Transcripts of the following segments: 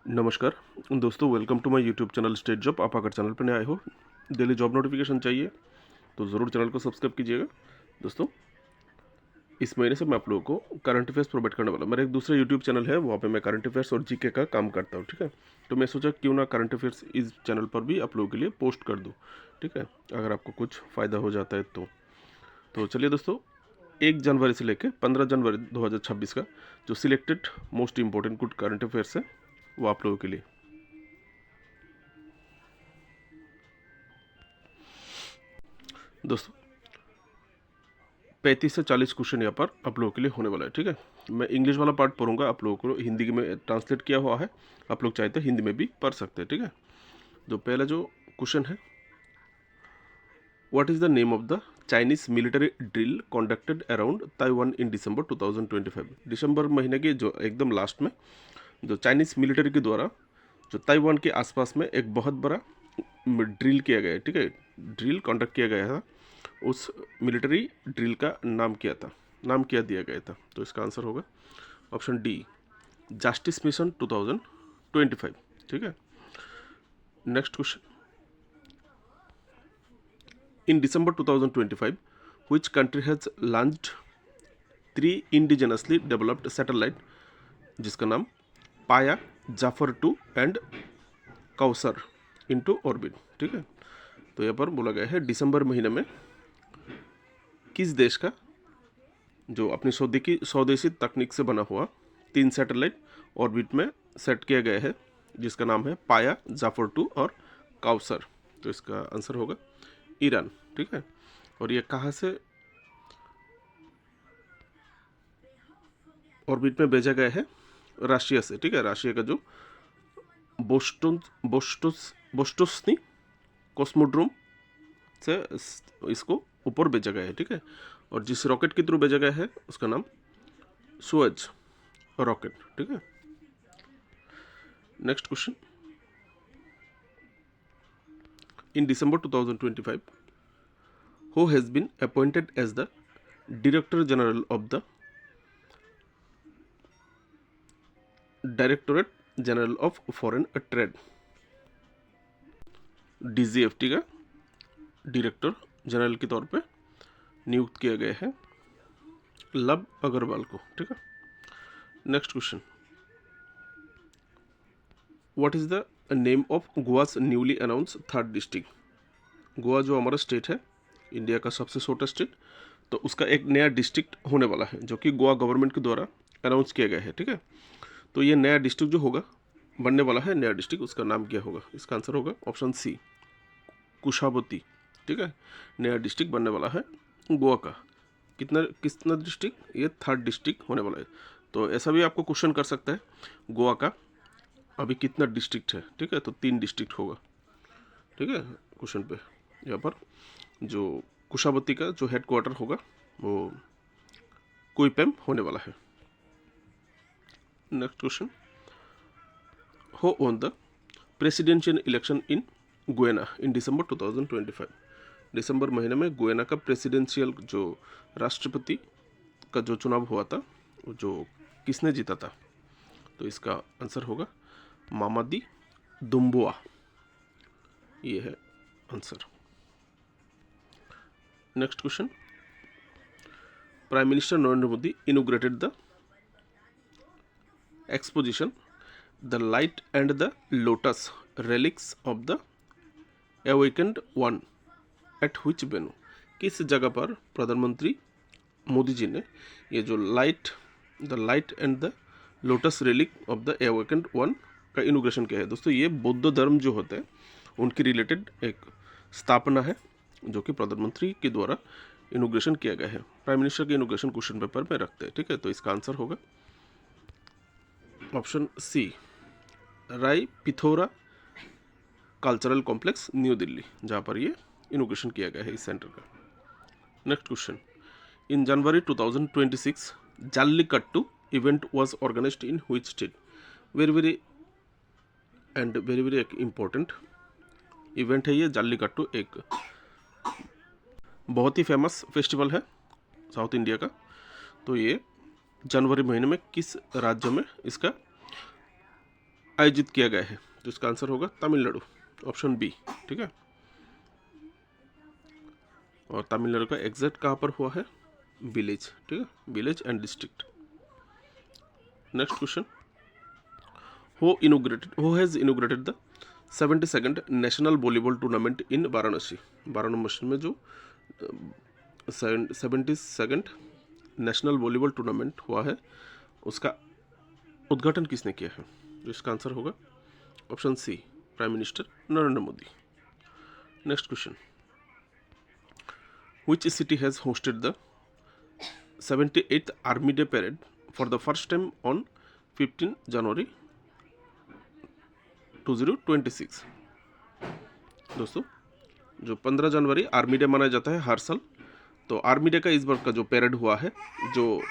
नमस्कार दोस्तों, welcome to my YouTube channel state job. आप अगर चैनल पर नए आए हो, डेली जॉब नोटिफिकेशन चाहिए तो ज़रूर चैनल को सब्सक्राइब कीजिएगा। दोस्तों, इस महीने से मैं आप लोगों को करंट अफेयर्स प्रोवाइड करने वाला हूं। मेरा एक दूसरा यूट्यूब चैनल है, वहाँ पे मैं करंट अफेयर्स और जीके का काम करता हूँ। ठीक है, तो मैं सोचा क्यों ना करंट अफेयर्स इस चैनल पर भी आप लोगों के लिए पोस्ट कर दूँ। ठीक है, अगर आपको कुछ फ़ायदा हो जाता है तो चलिए दोस्तों, 1 जनवरी से लेकर 15 जनवरी 2026 का जो selected most important good current affairs है वो आप लोगों के लिए। दोस्तों, 35 से 40 क्वेश्चन यहाँ पर आप लोगों के लिए होने वाला है। ठीक है, मैं इंग्लिश वाला पार्ट पढ़ूंगा, आप लोगों को हिंदी में ट्रांसलेट किया हुआ है, आप लोग चाहे तो हिंदी में भी पढ़ सकते हैं। ठीक है, जो पहला जो क्वेश्चन है, what is the name of the Chinese military drill conducted around Taiwan in December 2025। दिसंबर महीने के जो एकदम लास्ट में जो चाइनीज मिलिट्री के द्वारा जो ताइवान के आसपास में एक बहुत बड़ा ड्रिल किया गया है। ठीक है, ड्रिल कंडक्ट किया गया था, उस मिलिट्री ड्रिल का नाम क्या दिया गया था। तो इसका आंसर होगा ऑप्शन डी, जस्टिस मिशन 2025। ठीक है, next question, in December 2025 which country has launched 3 indigenously developed satellite जिसका नाम पाया, जाफर 2 एंड काउसर इनटू ऑर्बिट। ठीक है, तो यहाँ पर बोला गया है दिसंबर महीने में किस देश का जो अपनी स्वदेशी तकनीक से बना हुआ 3 सैटेलाइट ऑर्बिट में सेट किया गया है, जिसका नाम है पाया, जाफर 2 और काउसर। तो इसका आंसर होगा ईरान। ठीक है, और ये कहाँ से ऑर्बिट में भेजा गया है? रशिया से। ठीक है, रशिया का जो बोस्टोस्नी कॉस्मोड्रोम से इसको ऊपर भेजा गया है। ठीक है, और जिस रॉकेट के थ्रू भेजा गया है उसका नाम सुएज रॉकेट। ठीक है, next question, in December 2025 who has been appointed as the Director General of the Directorate General of Foreign Trade, DGFT का डायरेक्टर जनरल के तौर पे नियुक्त किया गया है लव अग्रवाल को। ठीक है, next question, what is the name of Goa's newly announce 3rd district. Goa जो हमारा स्टेट है, इंडिया का सबसे छोटा स्टेट, तो उसका एक नया डिस्ट्रिक्ट होने वाला है जो कि गोवा गवर्नमेंट के द्वारा अनाउंस किया गया है। ठीक है, तो ये नया डिस्ट्रिक्ट जो होगा, बनने वाला है नया डिस्ट्रिक्ट, उसका नाम क्या होगा? इसका आंसर होगा ऑप्शन सी, कुशावती। ठीक है, नया डिस्ट्रिक्ट बनने वाला है गोवा का। कितना डिस्ट्रिक्ट? ये 3rd डिस्ट्रिक्ट होने वाला है। तो ऐसा भी आपको क्वेश्चन कर सकता है, गोवा का अभी कितना डिस्ट्रिक्ट है? ठीक है, तो 3 डिस्ट्रिक्ट होगा। ठीक है, क्वेश्चन पे यहाँ पर जो कुशावती का जो हेड क्वार्टर होगा वो कुइपेम होने वाला है। Next question, who won the presidential election in Guyana in December 2025। दिसंबर महीने में गुएना का प्रेसिडेंशियल जो राष्ट्रपति का जो चुनाव हुआ था, जो किसने जीता था? तो इसका आंसर होगा मामादी दुम्बुआ, ये है answer. Next question, prime minister Narendra Modi inaugurated the exposition the light and the lotus relics of the awakened one at which venue. किस जगह पर प्रधानमंत्री मोदी जी ने ये जो the light and the lotus relic of the awakened one का inauguration किया है? दोस्तों, ये बौद्ध धर्म जो होते हैं उनकी रिलेटेड एक स्थापना है जो कि प्रधानमंत्री के द्वारा इनोग्रेशन किया गया है। प्राइम मिनिस्टर के इनोग्रेशन क्वेश्चन पेपर में रखते हैं। ठीक है, तो इसका आंसर होगा option C, Rai Pithora cultural complex, New Delhi, जहाँ पर ये इनोग्रेशन किया गया है इस सेंटर का। Next question, in January 2026 jallikattu event was organized in which state? Very एक इम्पोर्टेंट इवेंट है ये जल्लीकट्टू, एक बहुत ही फेमस फेस्टिवल है साउथ इंडिया का। तो ये जनवरी महीने में किस राज्य में इसका आयोजित किया गया है? तो इसका आंसर होगा तमिलनाडु, ऑप्शन बी। ठीक है, और तमिलनाडु का एग्जैक्ट कहाँ पर हुआ है? विलेज। ठीक है, village and district. Next question, who has inaugurated the 72nd national volleyball tournament इन वाराणसी? वाराणसी में जो 72nd नेशनल वॉलीबॉल टूर्नामेंट हुआ है उसका उद्घाटन किसने किया है? तो इसका आंसर होगा option C, prime minister Narendra Modi. Next question, which city has hosted the 78th Army Day Parade for the first time on 15 January 2026? दोस्तों, जो 15 जनवरी आर्मी डे मनाया जाता है हर साल, तो आर्मी डे का इस बार का जो पैरेड हुआ है, जो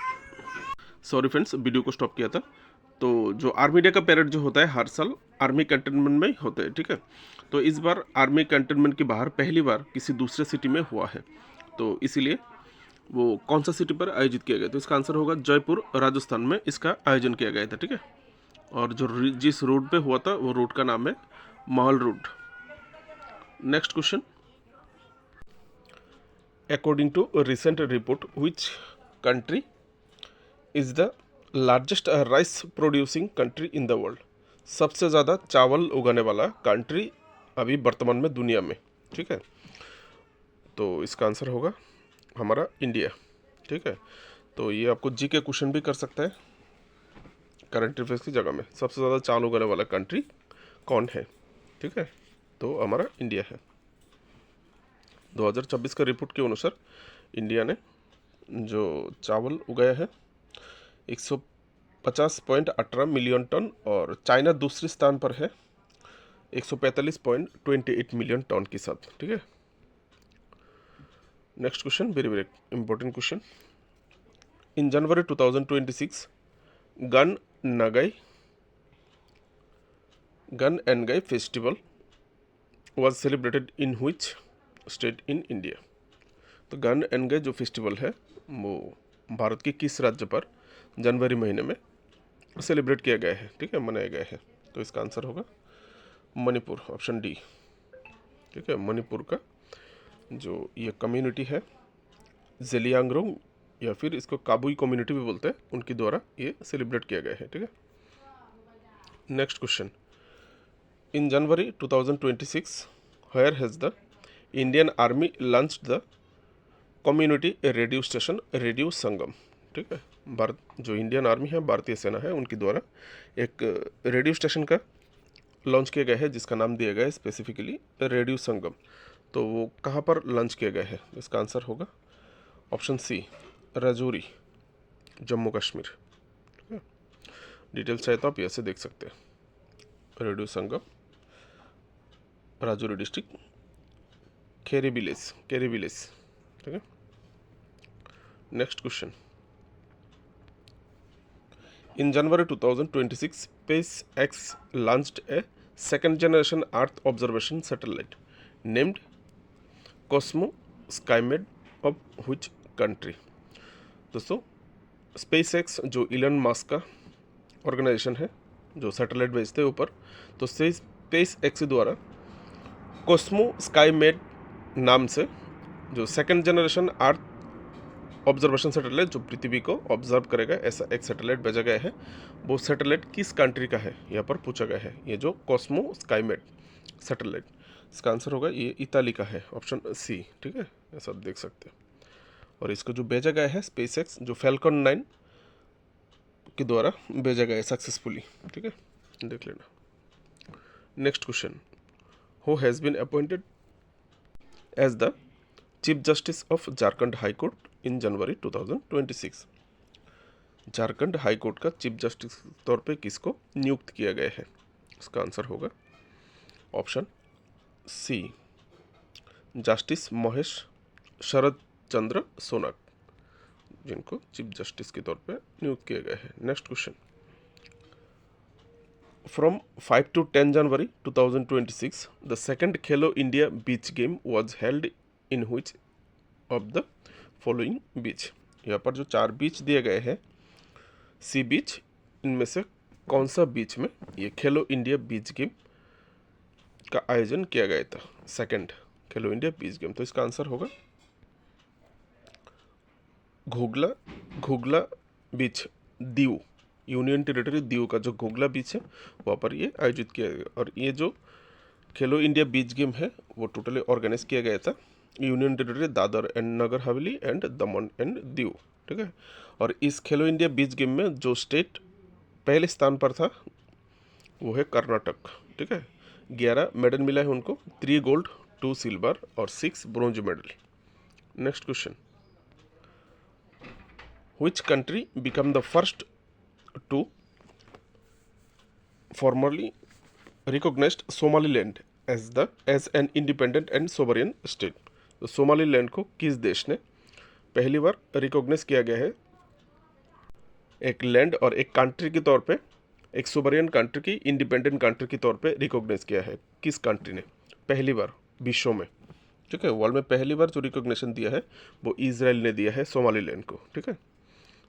सॉरी फ्रेंड्स वीडियो को स्टॉप किया था, तो जो आर्मी डे का पैरेड जो होता है हर साल आर्मी कैंटोनमेंट में होता है। ठीक है, तो इस बार आर्मी कैंटोनमेंट के बाहर पहली बार किसी दूसरे सिटी में हुआ है, तो इसीलिए वो कौन सा सिटी पर आयोजित किया गया? तो इसका आंसर होगा जयपुर, राजस्थान में इसका आयोजन किया गया था। ठीक है, और जो जिस रोड पे हुआ था वो रोड का नाम है Mahal road. Next question, according to recent report which country is the largest rice producing country in the world? सबसे ज़्यादा चावल उगाने वाला कंट्री अभी वर्तमान में दुनिया में। ठीक है, तो इसका आंसर होगा हमारा इंडिया। ठीक है, तो ये आपको जी के क्वेश्चन भी कर सकता है करंट अफेयर्स की जगह में। सबसे ज़्यादा चावल उगाने वाला कंट्री कौन है? ठीक है, तो हमारा इंडिया है। 2024 का रिपोर्ट के अनुसार इंडिया ने जो चावल उगाया है 150.18 मिलियन टन, और चाइना दूसरे स्थान पर है 145.28 मिलियन टन के साथ। ठीक है, next question, very very important question. In January 2026 Gaan and Ngai festival was celebrated in which state in India? तो गन एंड गाई जो फेस्टिवल है वो भारत के किस राज्य पर जनवरी महीने में सेलिब्रेट किया गया है? ठीक है, मनाया गया है। तो इसका आंसर होगा मणिपुर, ऑप्शन डी। ठीक है, मणिपुर का जो ये कम्युनिटी है जेलियांगरोंग, या फिर इसको काबुई कम्युनिटी भी बोलते हैं, उनके द्वारा ये सेलिब्रेट किया गया है। ठीक है, next question, in January 2026 where has the Indian Army launched the community radio station radio Sangam? ठीक है, भारत जो इंडियन आर्मी है, भारतीय सेना है, उनके द्वारा एक रेडियो स्टेशन का लॉन्च किया गया है जिसका नाम दिया गया है स्पेसिफिकली रेडियो संगम। तो वो कहाँ पर लॉन्च किया गया है? इसका आंसर होगा ऑप्शन सी, राजौरी, जम्मू कश्मीर। ठीक है, डिटेल्स चाहे तो आप ऐसे देख सकते हैं। Radio Sangam, Rajouri district, Kheri village. ठीक है, next question, in January 2026 SpaceX launched a second generation earth observation satellite named Cosmo SkyMed of which country? दोस्तों, स्पेस एक्स जो इलन मस्क का ऑर्गेनाइजेशन है जो सैटेलाइट भेजते हैं ऊपर, तो स्पेस एक्स द्वारा कॉस्मो स्काईमेड नाम से जो second generation earth observation satellite जो पृथ्वी को ऑब्जर्व करेगा, ऐसा एक सैटेलाइट भेजा गया है। वो सैटेलाइट किस कंट्री का है यहाँ पर पूछा गया है। ये जो कॉस्मो स्काईमेड सैटेलाइट, इसका आंसर होगा ये इताली का है, ऑप्शन सी। ठीक है, ऐसा आप देख सकते हैं। और इसको जो भेजा गया है स्पेस एक्स जो फैल्कन 9 के द्वारा भेजा गया है सक्सेसफुली। ठीक है, देख लेना। Next question, who has been appointed as the Chief Justice of Jharkhand High Court in January 2026? Jharkhand high court का चीफ जस्टिस के तौर पे किसको नियुक्त किया गया है? इसका आंसर होगा ऑप्शन सी, जस्टिस महेश शरद चंद्र सोनाक, जिनको चीफ जस्टिस के तौर पे नियुक्त किया गया है। Next question, From 5 to 10 January 2026, the second Khelo India Beach Game was held in which of the following beach? यहाँ पर जो 4 बीच दिए गए हैं सी बीच, इनमें से कौन सा बीच में ये खेलो इंडिया बीच गेम का आयोजन किया गया था? सेकंड खेलो इंडिया बीच गेम, तो इसका आंसर होगा घोगला घोगला बीच, दीव, यूनियन टेरिटरी दीव का जो घोगला बीच है वहाँ पर ये आयोजित किया गया। और ये जो खेलो इंडिया बीच गेम है वो टोटली ऑर्गेनाइज किया गया था union territory Dadar and Nagar Haveli and Daman and Diu, ठीक है। और इस खेलो इंडिया बीच गेम में जो स्टेट पहले स्थान पर था वो है कर्नाटक, ठीक है। 11 मेडल मिला है उनको, 3 गोल्ड 2 सिल्वर और 6 bronze medal. Next question, which country become the first to formally recognized Somaliland as an independent and sovereign state? तो सोमालीलैंड को किस देश ने पहली बार रिकॉग्नाइज किया गया है एक लैंड और एक कंट्री के तौर पे, एक सोवरेन कंट्री की इंडिपेंडेंट कंट्री के तौर पे रिकॉग्नाइज किया है? किस कंट्री ने पहली बार विश्व में, ठीक है, वर्ल्ड में पहली बार जो रिकॉग्निशन दिया है वो इजराइल ने दिया है सोमालीलैंड को, ठीक है।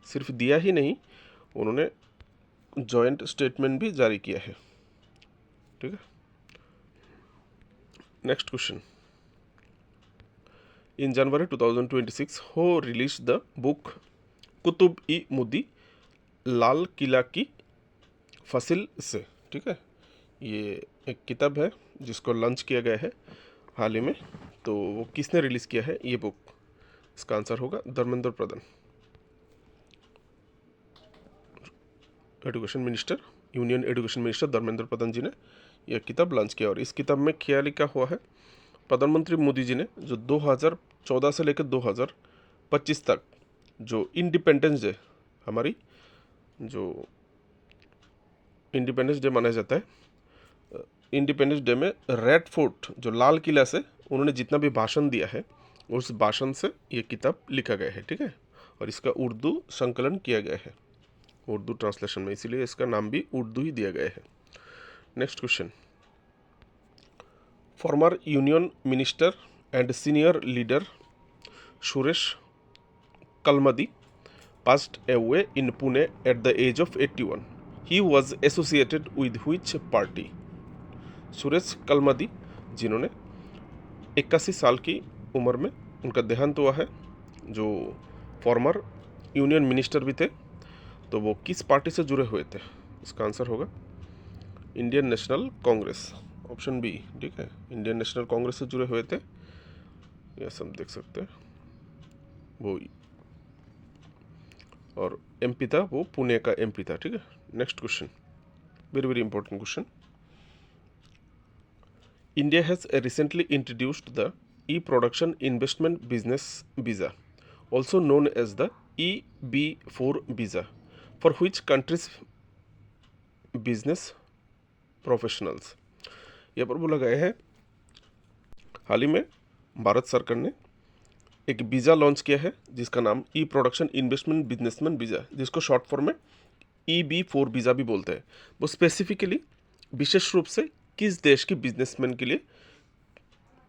सिर्फ दिया ही नहीं, उन्होंने जॉइंट स्टेटमेंट भी जारी किया है, ठीक है। नेक्स्ट क्वेश्चन, इन जनवरी 2026 हो रिलीज द बुक कुतुब ई मुदी लाल किला की फसिल से, ठीक है। ये एक किताब है जिसको लॉन्च किया गया है हाल ही में, तो वो किसने रिलीज़ किया है ये बुक? इसका आंसर होगा Dharmendra Pradhan, education minister, union education minister Dharmendra Pradhan ji ने यह किताब लॉन्च किया। और इस किताब में क्या लिखा हुआ है? प्रधानमंत्री मोदी जी ने जो 2014 से लेकर 2025 तक जो इंडिपेंडेंस डे, हमारी जो इंडिपेंडेंस डे मनाया जाता है, इंडिपेंडेंस डे में रेड फोर्ट जो लाल किला से उन्होंने जितना भी भाषण दिया है उस भाषण से ये किताब लिखा गया है, ठीक है। और इसका उर्दू संकलन किया गया है, उर्दू ट्रांसलेशन में, इसीलिए इसका नाम भी उर्दू ही दिया गया है। Next question, former union minister and senior leader Suresh Kalmadi passed away in Pune at the age of 81. He was associated with which party? Suresh Kalmadi जिन्होंने 81 साल की उम्र में उनका देहांत हुआ है, जो फॉर्मर यूनियन मिनिस्टर भी थे, तो वो किस पार्टी से जुड़े हुए थे? इसका आंसर होगा Indian National Congress, option B, ठीक है। इंडियन नेशनल कांग्रेस से जुड़े हुए थे, यह सब देख सकते हैं वो, और एमपी था वो पुणे का एमपी था, ठीक है। Next question, very very important question, India has recently introduced the e production investment business visa, also known as the EB4 visa, for which countries business professionals. यहाँ पर बोला गया है हाल ही में भारत सरकार ने एक वीज़ा लॉन्च किया है जिसका नाम ई प्रोडक्शन इन्वेस्टमेंट बिजनेसमैन वीज़ा, जिसको शॉर्ट फॉर्म में EB4 वीज़ा भी बोलते हैं। वो स्पेसिफिकली विशेष रूप से किस देश के बिजनेसमैन के लिए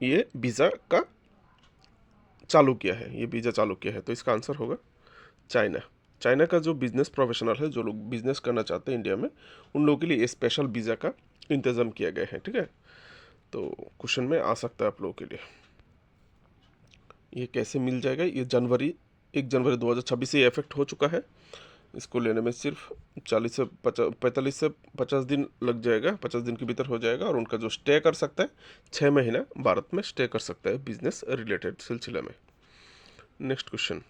ये वीज़ा का चालू किया है, ये वीज़ा चालू किया है? तो इसका आंसर होगा चाइना। चाइना का जो बिजनेस प्रोफेशनल है, जो लोग बिजनेस करना चाहते हैं इंडिया में, उन लोगों के लिए ये स्पेशल वीज़ा का इंतज़ाम किया गया है, ठीक है। तो क्वेश्चन में आ सकता है आप लोगों के लिए, ये कैसे मिल जाएगा? ये 1 जनवरी 2026 से ये इफेक्ट हो चुका है, इसको लेने में सिर्फ 45 से 50 दिन लग जाएगा, 50 दिन के भीतर हो जाएगा। और उनका जो स्टे कर सकता है 6 महीना भारत में स्टे कर सकता है बिजनेस रिलेटेड सिलसिले में। Next question,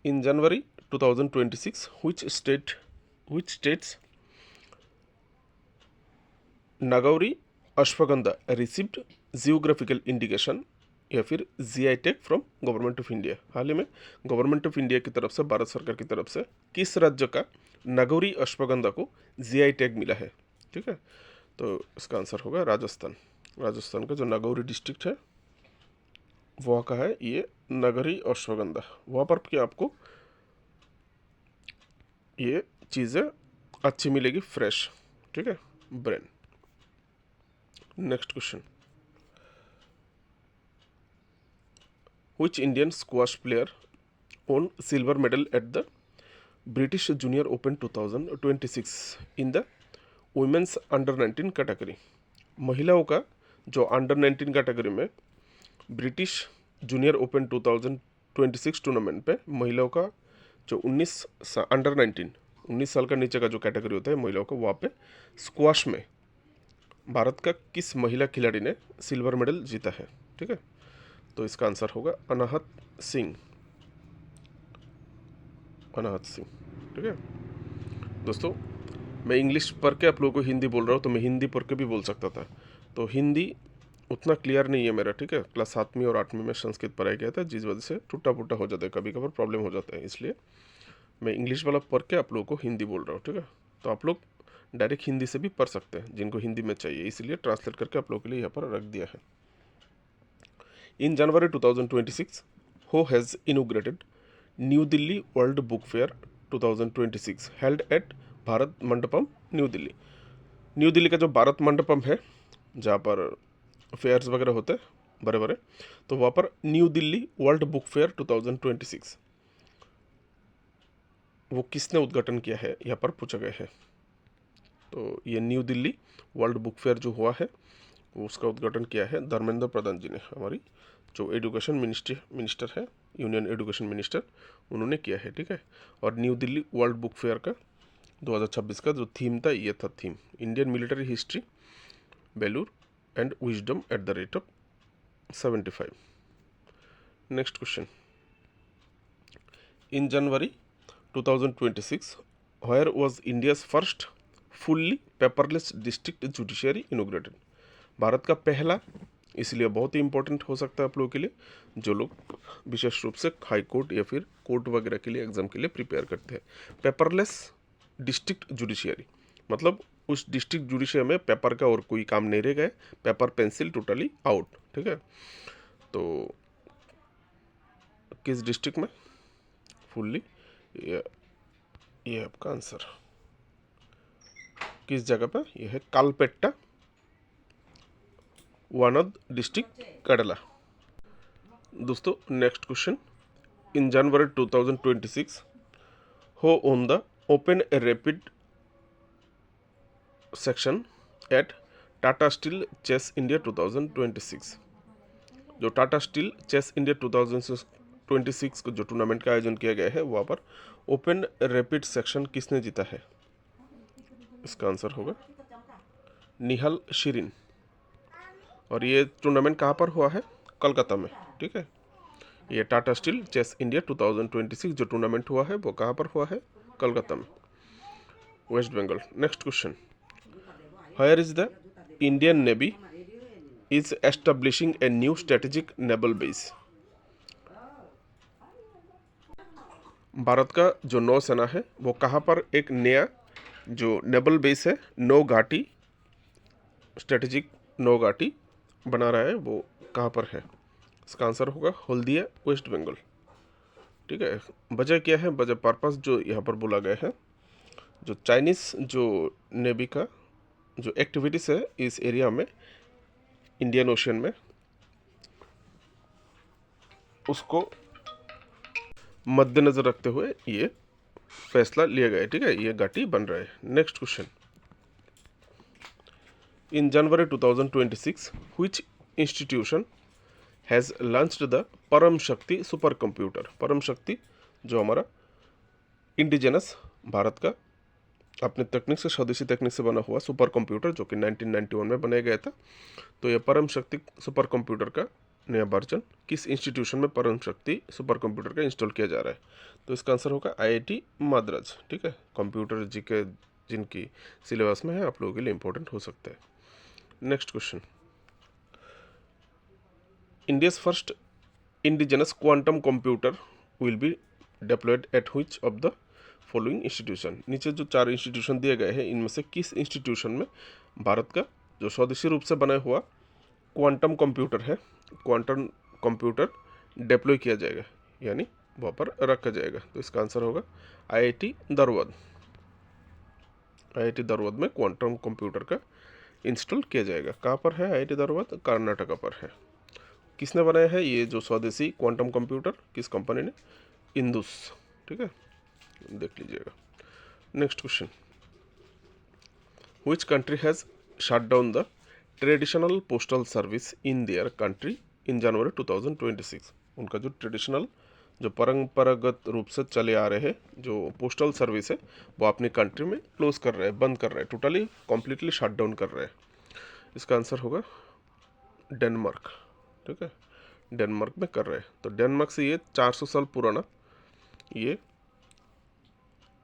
in January 2026 which states Nagauri ashwagandha received geographical indication या फिर GI tag from government of India? हाल ही में गवर्नमेंट ऑफ इंडिया की तरफ से, भारत सरकार की तरफ से किस राज्य का नागौरी अश्वगंधा को GI टैग मिला है, ठीक है। तो इसका आंसर होगा राजस्थान। राजस्थान का जो नागौरी डिस्ट्रिक्ट है वहाँ का है ये नागौरी अश्वगंधा, वहाँ पर क्या आपको ये चीज़ें अच्छी मिलेगी, फ्रेश, ठीक है, brain. Next question, which Indian squash player won silver medal at the British Junior Open 2026 in the women's under 19 category. महिलाओं का जो अंडर 19 कैटेगरी में ब्रिटिश जूनियर ओपन 2026 टूर्नामेंट पे महिलाओं का जो 19 अंडर 19 साल का नीचे का जो कैटेगरी होता है महिलाओं का, वहाँ पे स्क्वाश में भारत का किस महिला खिलाड़ी ने सिल्वर मेडल जीता है? ठीक है, तो इसका आंसर होगा अनाहत सिंह। अनाहत सिंह। ठीक है दोस्तों, मैं इंग्लिश पढ़ के आप लोगों को हिंदी बोल रहा हूँ, तो मैं हिंदी पढ़ के भी बोल सकता था, तो हिंदी उतना क्लियर नहीं है मेरा। ठीक है, क्लास 7वीं और 8वीं में संस्कृत पढ़ाया गया था, जिस वजह से टूटा फूटा हो जाता है, कभी कभार प्रॉब्लम हो जाता है, इसलिए मैं इंग्लिश वाला पढ़ के आप लोगों को हिंदी बोल रहा हूँ। ठीक है, तो आप लोग डायरेक्ट हिंदी से भी पढ़ सकते हैं जिनको हिंदी में चाहिए, इसलिए ट्रांसलेट करके आप लोगों के लिए यहाँ पर रख दिया है। इन January 2026 who has inaugurated new Delhi world book fair 2026 held at Bharat Mandapam new Delhi. New Delhi का जो भारत मंडपम है, जहाँ पर फेयर्स वगैरह होते हैं बड़े बड़े, तो वहाँ पर new Delhi world book fair 2026 वो किसने उद्घाटन किया है, यहाँ पर पूछा गया है। तो ये new Delhi world book fair जो हुआ है, वो उसका उद्घाटन किया है धर्मेंद्र प्रधान जी ने, हमारी जो एजुकेशन मिनिस्टर है, यूनियन एजुकेशन मिनिस्टर, उन्होंने किया है। ठीक है, और new Delhi world book fair का 2026 का जो थीम था, ये था theme Indian military history value and wisdom at the rate of 75। Next question, in January 2026 where was India's first fully paperless district judiciary inaugurated? Bharat का पहला, इसलिए बहुत ही इंपॉर्टेंट हो सकता है आप लोगों के लिए, जो लोग विशेष रूप से हाई कोर्ट या फिर कोर्ट वगैरह के लिए एग्जाम के लिए प्रिपेयर करते हैं। पेपरलेस डिस्ट्रिक्ट जुडिशियरी मतलब उस डिस्ट्रिक्ट जुडिशियरी में पेपर का और कोई काम नहीं रह गए, पेपर पेंसिल टोटली आउट। ठीक है, तो किस डिस्ट्रिक्ट में फुल्ली, ये आपका आंसर किस जगह पे, ये है कालपेट्टा, वानद डिस्ट्रिक्ट, केरला। दोस्तों next question, in January 2026 who won the open rapid section at Tata Steel Chess India 2026। जो टाटा स्टील चेस इंडिया 2026 को जो टूर्नामेंट का आयोजन किया गया है, वहाँ पर ओपन रैपिड सेक्शन किसने जीता है? इसका आंसर होगा निहाल शिरीन। और ये टूर्नामेंट कहाँ पर हुआ है? कोलकाता में। ठीक है, ये टाटा स्टील चेस इंडिया 2026 जो टूर्नामेंट हुआ है वो कहाँ पर हुआ है? कोलकाता में, West Bengal. Next question, where is the Indian navy is establishing a new strategic naval base? Bharat का जो नौसेना है वो कहाँ पर एक नया जो नेवल बेस है, नौ घाटी, स्ट्रेटेजिक नौ घाटी बना रहा है, वो कहाँ पर है? इसका आंसर होगा हल्दिया, वेस्ट बंगाल। ठीक है, वजह क्या है, वजह पर्पस जो यहाँ पर बोला गया है, जो चाइनीज़ जो नेवी का जो एक्टिविटीज़ है इस एरिया में, इंडियन ओशन में, उसको मद्देनजर रखते हुए ये फैसला लिया गया है। ठीक है, ये घाटी बन रहा है। Next question, in January 2026 which institution has launched the परम शक्ति सुपर कंप्यूटर? परम शक्ति जो हमारा इंडिजिनस भारत का अपने तकनीक से, स्वदेशी तकनीक से बना हुआ सुपर कंप्यूटर जो कि 1991 में बनाया गया था, तो यह परम शक्ति सुपर कंप्यूटर का नया वर्जन किस इंस्टीट्यूशन में परम शक्ति सुपर कंप्यूटर का इंस्टॉल किया जा रहा है? तो इसका आंसर होगा आईआईटी मद्रास। ठीक है, कंप्यूटर जी के जिनकी सिलेबस में है, आप लोगों के लिए इंपॉर्टेंट हो सकता है। Next question, India's first indigenous quantum computer will be diploid at which of the following institution? नीचे जो 4 इंस्टीट्यूशन दिए गए हैं, इनमें से किस इंस्टीट्यूशन में भारत का जो स्वदेशी रूप से बना हुआ क्वांटम कंप्यूटर है, क्वांटम कंप्यूटर डिप्लॉय किया जाएगा, यानी वहाँ पर रखा जाएगा? तो इसका आंसर होगा आईआईटी धनबाद। आईआईटी धनबाद में क्वांटम कंप्यूटर का इंस्टॉल किया जाएगा। कहाँ पर है आईआईटी धनबाद? कर्नाटका पर है। किसने बनाया है ये जो स्वदेशी क्वांटम कंप्यूटर? किस कंपनी ने? इंदुस। ठीक है, देख लीजिएगा। Next question, Which country has shut down the traditional postal service in their country in January 2026? उनका जो ट्रेडिशनल, जो परंपरागत रूप से चले आ रहे हैं जो पोस्टल सर्विस है वो अपनी कंट्री में क्लोज कर रहे हैं, बंद कर रहे हैं, टोटली कम्प्लीटली शट डाउन कर रहे हैं। इसका आंसर होगा डेनमार्क। ठीक है, डेनमार्क में कर रहे हैं। तो डेनमार्क से ये 400 साल पुराना ये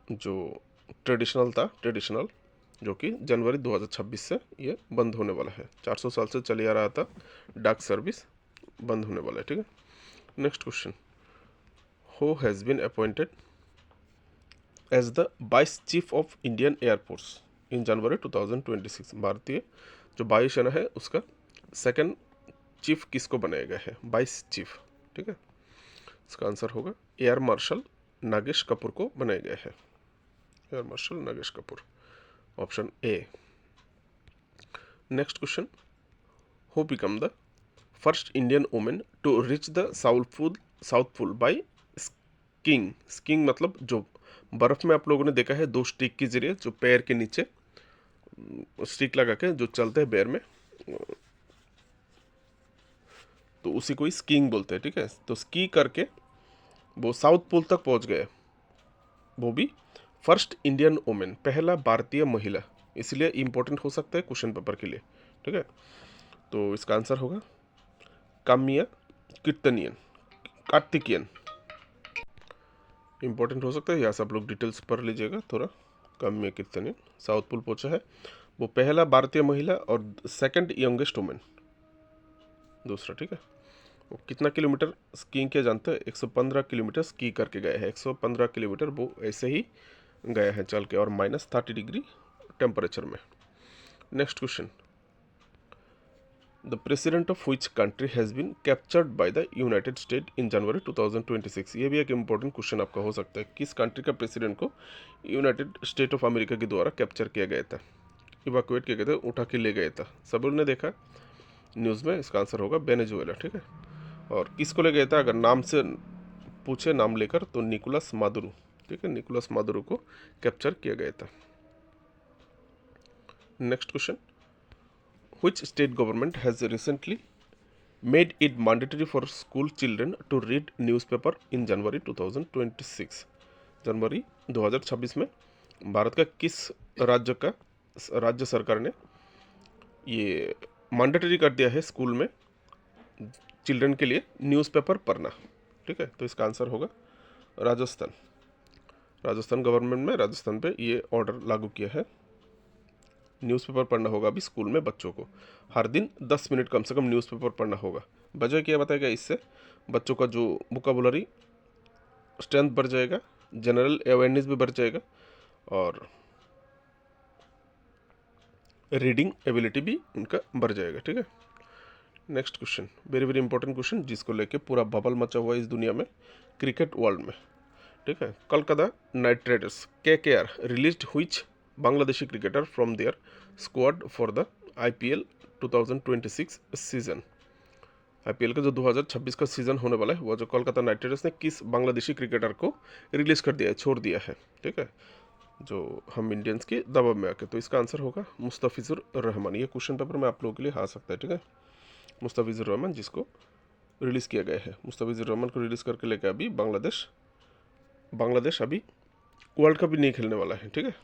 जो ट्रेडिशनल जो कि जनवरी 2026 से ये बंद होने वाला है। 400 साल से चले आ रहा था डाक सर्विस, बंद होने वाला है। ठीक है, next question, who has been appointed as the vice chief of Indian Air Force in January 2026? भारतीय जो वायुसेना है उसका सेकंड चीफ किसको बनाया गया है? Vice chief. ठीक है, इसका आंसर होगा एयर मार्शल नागेश कपूर को बनाया गया है। Air marshal Nagesh Kapoor, option A. Next question, who become the first Indian women to reach the South Pole by skiing? Skiing मतलब जो बर्फ में आप लोगों ने देखा है 2 स्टिक के जरिए, जो पैर के नीचे स्टिक लगा के जो चलते हैं पैर में, तो उसी को ही स्कीइंग बोलते हैं। ठीक है, तो स्की करके वो साउथ पोल तक पहुंच गए, वो भी फर्स्ट इंडियन वुमेन, पहला भारतीय महिला, इसलिए इंपॉर्टेंट हो सकता है क्वेश्चन पेपर के लिए। ठीक है, तो इसका आंसर होगा काम्या कीर्तनियन, कार्तिकियन, इंपॉर्टेंट हो सकता है। यहाँ से आप लोग डिटेल्स पढ़ लीजिएगा थोड़ा। काम्या कीर्तनियन साउथ पोल पहुंचा है, वो पहला भारतीय महिला और सेकंड यंगेस्ट वुमेन, दूसरा। ठीक है, वो कितना किलोमीटर स्कीइंग किया जानते हैं? 115 किलोमीटर स्की करके गए हैं। 115 किलोमीटर वो ऐसे ही गए हैं चल के, और -30 डिग्री टेम्परेचर में। Next question, the president of which country has been captured by the United State in January 2026? ये भी एक इंपॉर्टेंट क्वेश्चन आपका हो सकता है। किस कंट्री का प्रेसिडेंट को यूनाइटेड स्टेट ऑफ अमेरिका के द्वारा कैप्चर किया गया था, इवाकुएट किया गया था, उठा के ले गया था? सब लोगों ने देखा न्यूज़ में। इसका आंसर होगा वेनेजुएला। ठीक है, और किसको ले गया था अगर नाम से पूछे, नाम लेकर, तो निकोलस मादुरो। ठीक है, निकोलस मादुरो को कैप्चर किया गया था। Next question, which state government has recently made it mandatory for school children to read newspaper in January 2026? जनवरी 2026 में भारत का किस राज्य सरकार ने ये मैंडेटरी कर दिया है स्कूल में चिल्ड्रन के लिए न्यूज़पेपर पढ़ना? ठीक है, तो इसका आंसर होगा राजस्थान। राजस्थान गवर्नमेंट में राजस्थान पे ये ऑर्डर लागू किया है, न्यूज़पेपर पढ़ना होगा अभी स्कूल में बच्चों को। हर दिन 10 मिनट कम से कम न्यूज़पेपर पढ़ना होगा। वजह क्या बताएगा? इससे बच्चों का जो वोकैबुलरी स्ट्रेंथ बढ़ जाएगा, जनरल अवेयरनेस भी बढ़ जाएगा, और रीडिंग एबिलिटी भी उनका बढ़ जाएगा। ठीक है, next question, very very important question, जिसको लेके पूरा बबल मचा हुआ है इस दुनिया में, क्रिकेट वर्ल्ड में। ठीक है, Kolkata Knight Riders KKR released which Bangladeshi cricketer from their squad for the IPL 2026 season? IPL का जो 2026 का सीजन होने वाला है, वो जो कोलकाता नाइट राइडर्स ने किस बांग्लादेशी क्रिकेटर को रिलीज कर दिया है, छोड़ दिया है? ठीक है, जो हम इंडियंस के दबाव में आके, तो इसका आंसर होगा मुस्तफिजुर रहमान। ये क्वेश्चन पेपर में आप लोगों के लिए आ सकता है। ठीक है, मुस्तफिजुर रहमान जिसको रिलीज़ किया गया है, मुस्तफिजुर रहमान को रिलीज़ करके लेकर अभी बांग्लादेश अभी वर्ल्ड कप भी नहीं खेलने वाला है। ठीक है,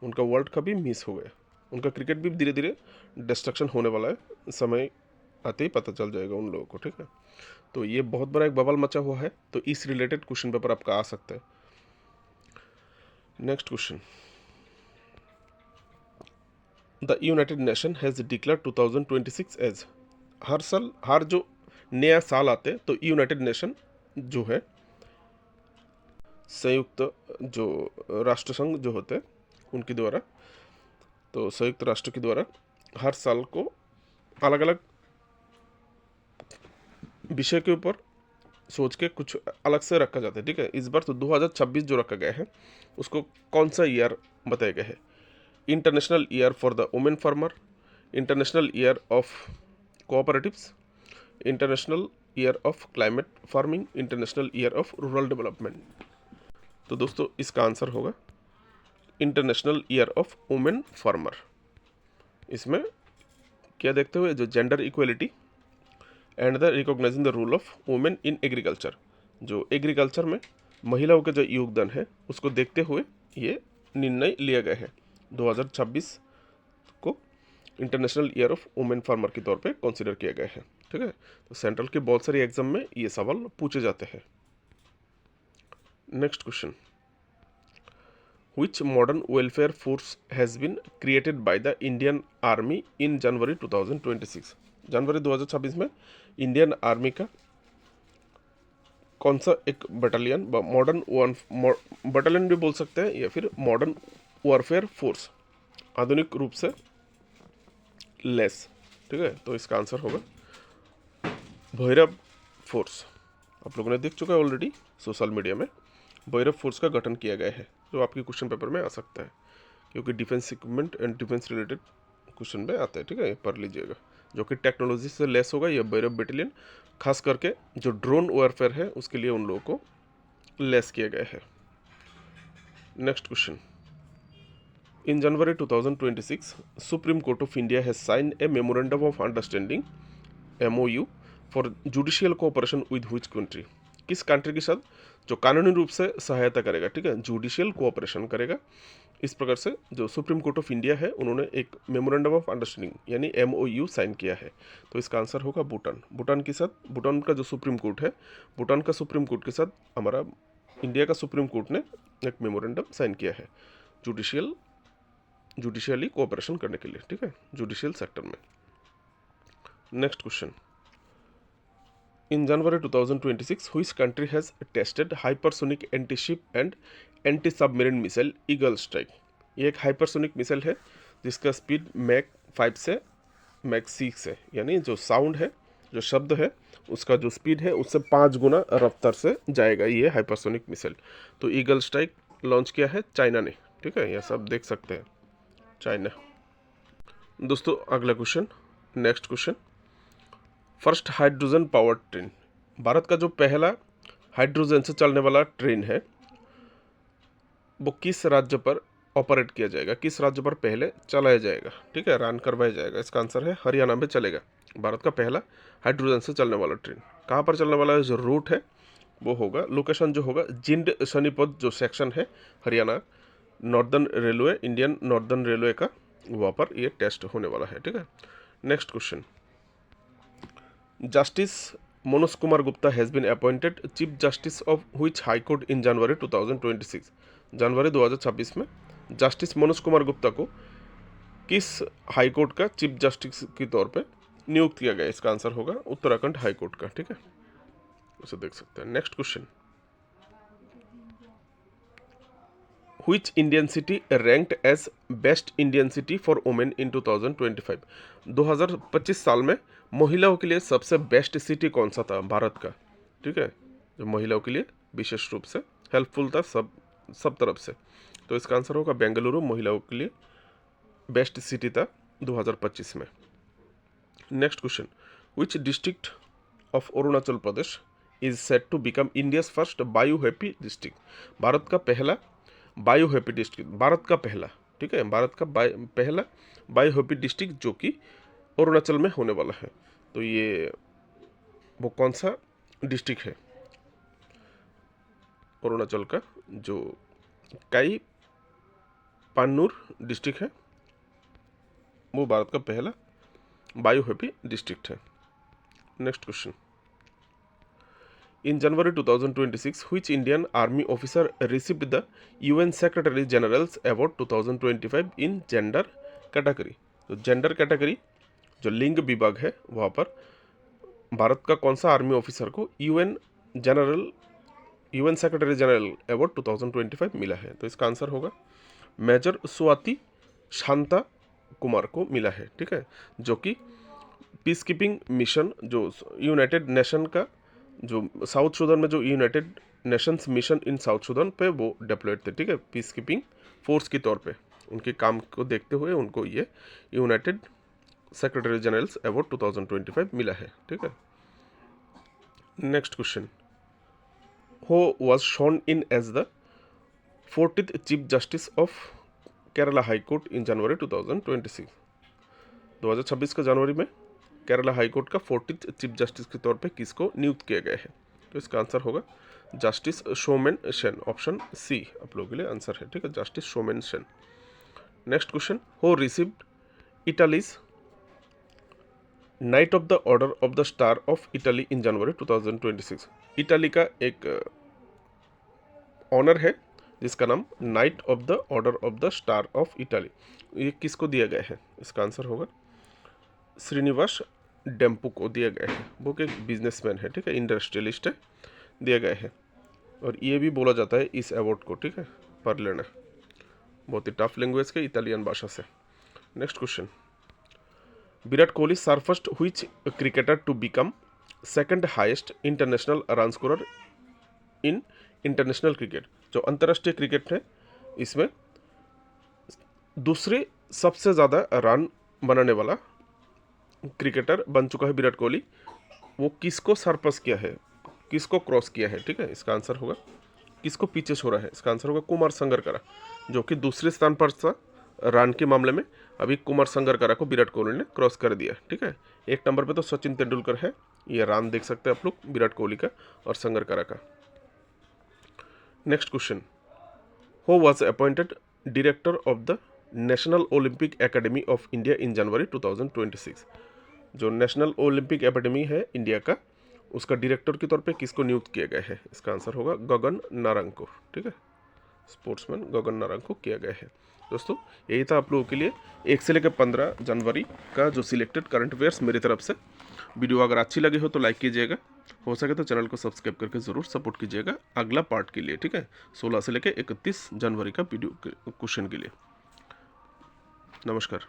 उनका वर्ल्ड कप भी मिस हो गया, उनका क्रिकेट भी धीरे धीरे डिस्ट्रक्शन होने वाला है, समय आते ही पता चल जाएगा उन लोगों को। ठीक है, तो ये बहुत बड़ा एक बबल मचा हुआ है, तो इस रिलेटेड क्वेश्चन पेपर आपका आ सकता है। Next question, the United Nation has declare 2026 as, हर जो नया साल आते हैं तो यूनाइटेड नेशन जो है, संयुक्त जो राष्ट्र संघ जो होते हैं उनके द्वारा, तो संयुक्त राष्ट्र के द्वारा हर साल को अलग अलग विषय के ऊपर सोच के कुछ अलग से रखा जाता है। ठीक है, इस बार तो 2026 जो रखा गया है उसको कौन सा ईयर बताया गया है? International year for the women farmer, international year of cooperatives, international year of climate farming, international year of rural development. तो दोस्तों इसका आंसर होगा international year of women farmer. इसमें क्या देखते हुए, जो gender equality and the recognising the role of women in agriculture, जो एग्रीकल्चर में महिलाओं का जो योगदान है उसको देखते हुए ये निर्णय लिया गया है। 2026 को international year of women farmer के तौर पे कंसीडर किया गया है। ठीक है, तो सेंट्रल के बहुत सारे एग्जाम में ये सवाल पूछे जाते हैं। Next question, Which modern welfare force has been created by the Indian Army in January 2026? जनवरी 2026 में इंडियन आर्मी का कौन सा एक बटालियन, बटालियन भी बोल सकते हैं या फिर मॉडर्न वॉरफेयर फोर्स, आधुनिक रूप से लेस, ठीक है, तो इसका आंसर होगा भैरव फोर्स। आप लोगों ने देख चुका है ऑलरेडी सोशल मीडिया में, भैरव फोर्स का गठन किया गया है, जो आपके क्वेश्चन पेपर में आ सकता है, क्योंकि defence equipment and defence related question में आता है। ठीक है, पढ़ लीजिएगा, जो कि टेक्नोलॉजी से लेस होगा यह भैरव बटालियन, खास करके जो ड्रोन वॉरफेयर है उसके लिए उन लोगों को लेस किया गया है। Next question, in January 2026 Supreme Court of India has sign a memorandum of understanding MOU for judicial cooperation with which country? किस कंट्री के साथ जो कानूनी रूप से सहायता करेगा, ठीक है, जुडिशियल कोऑपरेशन करेगा। इस प्रकार से जो सुप्रीम कोर्ट ऑफ इंडिया है उन्होंने एक मेमोरेंडम ऑफ अंडरस्टैंडिंग यानी MOU साइन किया है, तो इसका आंसर होगा भूटान। भूटान के साथ, भूटान का जो सुप्रीम कोर्ट है, भूटान का सुप्रीम कोर्ट के साथ हमारा इंडिया का सुप्रीम कोर्ट ने एक मेमोरेंडम साइन किया है जुडिशियली कोऑपरेशन करने के लिए, ठीक है, जुडिशियल सेक्टर में। Next question, in January 2026 which country has tested hypersonic anti-ship and anti-submarine missile Eagle Strike? ये एक हाइपरसोनिक मिसाइल है जिसका स्पीड मैक 5 से मैक 6 है, यानी जो साउंड है, जो शब्द है, उसका जो स्पीड है उससे 5 गुना रफ्तार से जाएगा ये हाइपरसोनिक मिसाइल। तो ईगल स्ट्राइक लॉन्च किया है चाइना ने, ठीक है, यह सब देख सकते हैं, चाइना। दोस्तों अगला question, next question, first hydrogen power train, Bharat का जो पहला हाइड्रोजन से चलने वाला ट्रेन है वो किस राज्य पर ऑपरेट किया जाएगा, किस राज्य पर पहले चलाया जाएगा, ठीक है, रन करवाया जाएगा? इसका आंसर है हरियाणा में चलेगा। भारत का पहला हाइड्रोजन से चलने वाला ट्रेन कहाँ पर चलने वाला है, जो रूट है वो होगा, लोकेशन जो होगा जिंद सोनीपत जो सेक्शन है Haryana northern railway, Indian northern railway का, वहाँ पर ये टेस्ट होने वाला है, ठीक है। Next question, justice Manoj Kumar Gupta has been appointed chief justice of which high court in January 2026? जनवरी 2026 में जस्टिस मनोज कुमार गुप्ता को किस हाई कोर्ट का चीफ जस्टिस के तौर पे नियुक्त किया गया? इसका आंसर होगा उत्तराखंड हाई कोर्ट का, ठीक है, उसे देख सकते हैं। Next question, Which Indian city ranked as best Indian city for women in 2025? 2025 साल में महिलाओं के लिए सबसे बेस्ट सिटी कौन सा था भारत का, ठीक है, जो महिलाओं के लिए विशेष रूप से हेल्पफुल था सब तरफ से, तो इसका आंसर होगा बेंगलुरु महिलाओं के लिए बेस्ट सिटी था 2025 में। Next question, which district of Arunachal Pradesh is set to become India's first bio happy district? Bharat का पहला बायो हैप्पी डिस्ट्रिक्ट, भारत का पहला, ठीक है, भारत का पहला बायो हैप्पी डिस्ट्रिक्ट जो कि अरुणाचल में होने वाला है, तो ये वो कौन सा डिस्ट्रिक्ट है अरुणाचल का? जो काई पान्नूर डिस्ट्रिक्ट है, वो भारत का पहला बायो हैप्पी डिस्ट्रिक्ट है। Next question, In January 2026, which Indian Army officer received the UN Secretary General's Award 2025 in Gender Category? तो जेंडर कैटेगरी जो लिंग विभाग है वहाँ पर भारत का कौन सा आर्मी ऑफिसर को यूएन सेक्रेटरी जनरल अवार्ड 2025 मिला है? तो इसका आंसर होगा मेजर स्वाति शांता कुमार को मिला है, ठीक है, जो कि पीस कीपिंग मिशन, जो यूनाइटेड नेशन का, जो साउथ सूडान में जो United Nations mission in south Sudan पे वो डिप्लॉयड थे, ठीक है, पीस कीपिंग फोर्स के तौर पे, उनके काम को देखते हुए उनको ये यूनाइटेड सेक्रेटरी जनरल्स अवार्ड 2025 मिला है, ठीक है। Next question, who was sworn in as the 40th chief justice of Kerala high court in January 2026। 2026 का जनवरी में केरला हाई कोर्ट का 40th चीफ जस्टिस के तौर पे किसको नियुक्त किया गया है? तो इसका आंसर होगा justice Somen Sen. Option C आप लोगों के लिए आंसर है, ठीक है, justice Somen Sen. Next question, who received Italy's Knight of the Order of the Star of Italy in January 2026। Italy का एक ऑनर है जिसका नाम Knight of the Order of the Star of Italy. ये किसको दिया गया है? इसका आंसर होगा श्रीनिवास डेम्पू को दिया गया है। वो एक बिजनेसमैन है, ठीक है, इंडस्ट्रियलिस्ट है, दिया गया है। और ये भी बोला जाता है इस अवार्ड को, ठीक है, पढ़ लेना, बहुत ही टफ लैंग्वेज के इटालियन भाषा से। Next question, Virat Kohli surpassed which cricketer to become second highest international run scorer in international cricket. जो अंतर्राष्ट्रीय क्रिकेट है इसमें दूसरे सबसे ज़्यादा रन बनाने वाला क्रिकेटर बन चुका है विराट कोहली। वो किसको सरपास किया है, किसको क्रॉस किया है? ठीक है, इसका आंसर होगा किसको पीछे छोड़ा है? इसका आंसर होगा कुमार संगकारा, जो कि दूसरे स्थान पर था रन के मामले में। अभी कुमार संगकारा को विराट कोहली ने क्रॉस कर दिया, ठीक है। एक नंबर पे तो सचिन तेंदुलकर है, ये रन देख सकते हैं आप लोग विराट कोहली का और संगकारा का। Next question, who was appointed director of the National Olympic Academy of India in January 2026। जो नेशनल ओलंपिक एकेडमी है इंडिया का, उसका डायरेक्टर के तौर पे किसको नियुक्त किया गया है? इसका आंसर होगा गगन नारंग को, ठीक है, स्पोर्ट्समैन गगन नारंग को किया गया है। दोस्तों यही था आप लोगों के लिए 1 से लेकर 15 जनवरी का जो सिलेक्टेड करंट अफेयर्स मेरी तरफ से। वीडियो अगर अच्छी लगी हो तो लाइक कीजिएगा, हो सके तो चैनल को सब्सक्राइब करके ज़रूर सपोर्ट कीजिएगा अगला पार्ट के लिए, ठीक है, 16 से लेकर 31 जनवरी का वीडियो क्वेश्चन के लिए। नमस्कार।